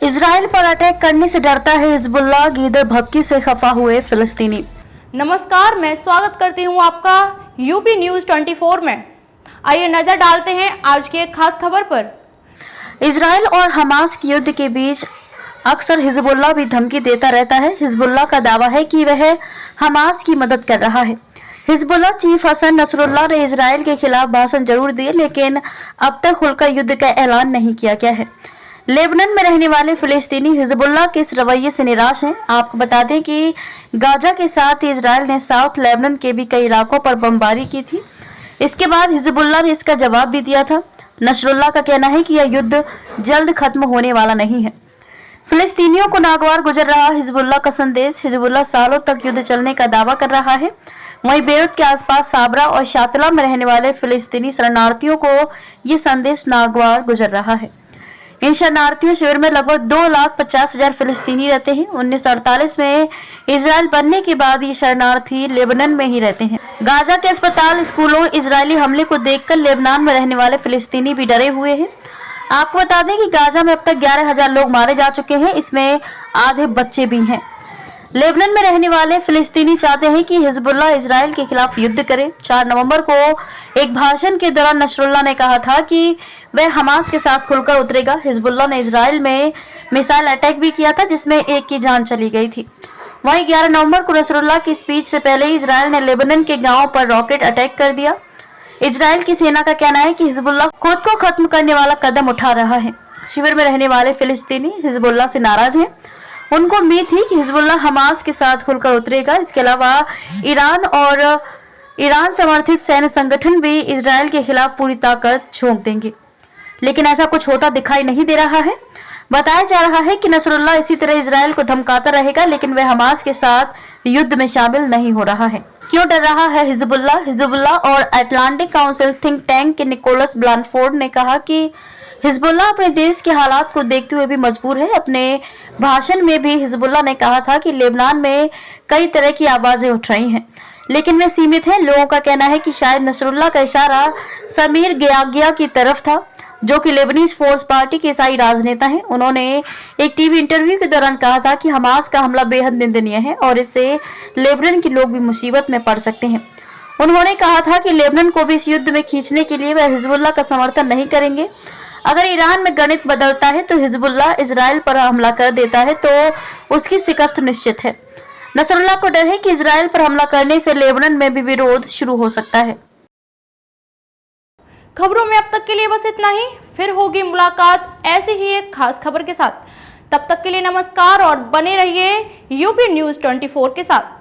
Israel पर attack करने से डरता है हिजबुल्लाह, गीदड़ भभकी से खफा हुए फिलिस्तीनी। नमस्कार, मैं स्वागत करती हूं आपका यूपी न्यूज 24 में। आइए नजर डालते हैं आज की एक खास खबर पर। इजराइल और हमास के युद्ध के बीच अक्सर हिजबुल्लाह भी धमकी देता रहता है। हिजबुल्लाह का दावा है कि वह हमास की मदद कर रहा है। हिजबुल्लाह चीफ हसन नसरुल्लाह ने इजराइल के खिलाफ भाषण जरूर दिए, लेकिन अब तक खुलकर युद्ध का ऐलान नहीं किया गया है। लेबनान में रहने वाले फिलिस्तीनी हिजबुल्लाह के इस रवैये से निराश हैं। आपको बता दें कि गाजा के साथ ही इजराइल ने साउथ लेबनान के भी कई इलाकों पर बमबारी की थी। इसके बाद हिजबुल्लाह ने इसका जवाब भी दिया था। नसरुल्लाह का कहना है कि यह युद्ध जल्द खत्म होने वाला नहीं है। फिलिस्तीनियों को नागवार गुजर रहा हिजबुल्लाह का संदेश। हिजबुल्लाह सालों तक युद्ध चलने का दावा कर रहा है। वहीं बेरूत के आसपास साबरा और शातला में रहने वाले फिलिस्तीनी शरणार्थियों को ये संदेश नागवार गुजर रहा है। इन शरणार्थियों शिविर में लगभग 2,50,000 फिलिस्तीनी रहते हैं। 1948 में इजराइल बनने के बाद ये शरणार्थी लेबनान में ही रहते हैं। गाजा के अस्पताल, स्कूलों, इजरायली हमले को देखकर लेबनान में रहने वाले फिलिस्तीनी भी डरे हुए हैं। आपको बता दें कि गाजा में अब तक 11,000 लोग मारे जा चुके हैं, इसमें आधे बच्चे भी हैं। लेबनान में रहने वाले फिलिस्तीनी चाहते हैं कि हिजबुल्लाह इजराइल के खिलाफ युद्ध करे। 4 नवंबर को एक भाषण के दौरान नसरुल्लाह ने कहा था कि वह हमास के साथ खुलकर उतरेगा। हिजबुल्लाह ने इजराइल में मिसाइल अटैक भी किया था, जिसमें एक की जान चली गई थी। वहीं 11 नवंबर को नसरुल्लाह की स्पीच से पहले ही इजराइल ने लेबनान के गाँव पर रॉकेट अटैक कर दिया। इजराइल की सेना का कहना है कि हिजबुल्लाह खुद को खत्म करने वाला कदम उठा रहा है। शिविर में रहने वाले फिलिस्तीनी हिजबुल्लाह से नाराज हैं। उनको उम्मीद थी कि हिजबुल्लाह हमास के साथ खुलकर उतरेगा। इसके अलावा ईरान समर्थित सैन्य संगठन भी इजराइल के खिलाफ पूरी ताकत झोंक देंगे, लेकिन ऐसा कुछ होता दिखाई नहीं दे रहा है। बताया जा रहा है कि नसरुल्लाह इसी तरह इजराइल को धमकाता रहेगा, लेकिन वह हमास के साथ युद्ध में शामिल नहीं हो रहा है। क्यों डर रहा है हिजबुल्लाह? हिजबुल्लाह और अटलांटिक काउंसिल थिंक टैंक के निकोलस ब्लानफोर्ड ने कहा कि हिजबुल्लाह अपने देश के हालात को देखते हुए भी मजबूर है। अपने भाषण में भी हिजबुल्लाह ने कहा था कि लेबनान में कई तरह की आवाजें उठ रही हैं, लेकिन वे सीमित हैं। लोगों का कहना है कि शायद नसरुल्लाह का इशारा समीर गियागिया की तरफ था, जो कि लेबनीज फोर्स पार्टी के ईसाई राजनेता हैं। उन्होंने एक टीवी इंटरव्यू के दौरान कहा था कि हमास का हमला बेहद निंदनीय है और इससे लेबनान के लोग भी मुसीबत में पड़ सकते हैं। उन्होंने कहा था कि लेबनान को भी इस युद्ध में खींचने के लिए वह हिजबुल्लाह का समर्थन नहीं करेंगे। अगर ईरान में गणित बदलता है तो हिजबुल्लाह इजराइल पर हमला कर देता है तो उसकी शिकस्त निश्चित है। नसरुल्लाह को डर है कि इजराइल पर हमला करने से लेबनान में भी विरोध शुरू हो सकता है। खबरों में अब तक के लिए बस इतना ही। फिर होगी मुलाकात ऐसे ही एक खास खबर के साथ। तब तक के लिए नमस्कार और बने रहिए यूपी न्यूज 24 के साथ।